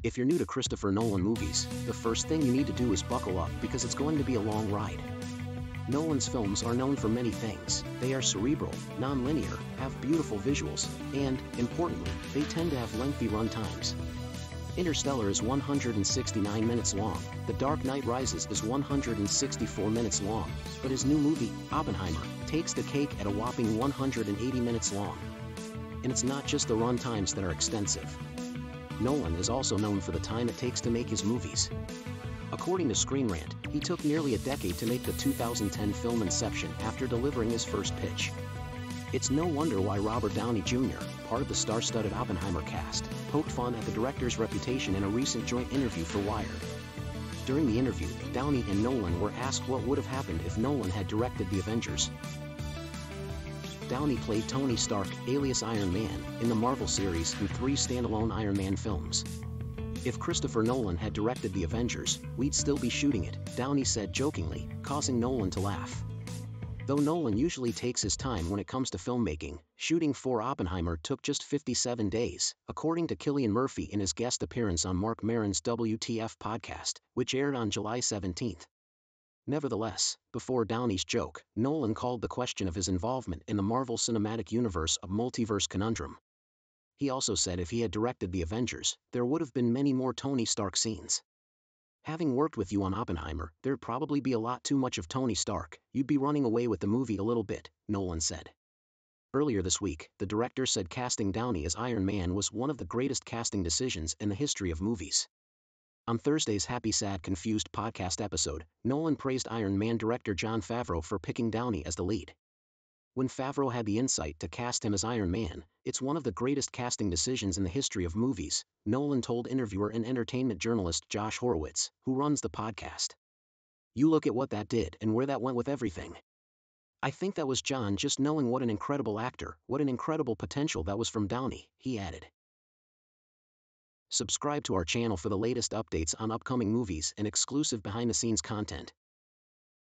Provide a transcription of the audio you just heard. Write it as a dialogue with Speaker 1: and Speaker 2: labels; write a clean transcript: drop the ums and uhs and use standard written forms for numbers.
Speaker 1: If you're new to Christopher Nolan movies, the first thing you need to do is buckle up because it's going to be a long ride. Nolan's films are known for many things. They are cerebral, non-linear, have beautiful visuals, and, importantly, they tend to have lengthy run times. Interstellar is 169 minutes long, The Dark Knight Rises is 164 minutes long, but his new movie, Oppenheimer, takes the cake at a whopping 180 minutes long. And it's not just the run times that are extensive. Nolan is also known for the time it takes to make his movies. According to Screen Rant, he took nearly a decade to make the 2010 film Inception after delivering his first pitch. It's no wonder why Robert Downey Jr., part of the star-studded Oppenheimer cast, poked fun at the director's reputation in a recent joint interview for Wired. During the interview, Downey and Nolan were asked what would have happened if Nolan had directed the Avengers. Downey played Tony Stark, alias Iron Man, in the Marvel series and 3 standalone Iron Man films. If Christopher Nolan had directed the Avengers, we'd still be shooting it, Downey said jokingly, causing Nolan to laugh. Though Nolan usually takes his time when it comes to filmmaking, shooting for Oppenheimer took just 57 days, according to Cillian Murphy in his guest appearance on Marc Maron's WTF podcast, which aired on July 17. Nevertheless, before Downey's joke, Nolan called the question of his involvement in the Marvel Cinematic Universe a multiverse conundrum. He also said if he had directed the Avengers, there would have been many more Tony Stark scenes. Having worked with you on Oppenheimer, there'd probably be a lot too much of Tony Stark, you'd be running away with the movie a little bit, Nolan said. Earlier this week, the director said casting Downey as Iron Man was one of the greatest casting decisions in the history of movies. On Thursday's Happy Sad Confused podcast episode, Nolan praised Iron Man director Jon Favreau for picking Downey as the lead. When Favreau had the insight to cast him as Iron Man, it's one of the greatest casting decisions in the history of movies, Nolan told interviewer and entertainment journalist Josh Horowitz, who runs the podcast. You look at what that did and where that went with everything. I think that was Jon just knowing what an incredible actor, what an incredible potential that was from Downey, he added. Subscribe to our channel for the latest updates on upcoming movies and exclusive behind-the-scenes content.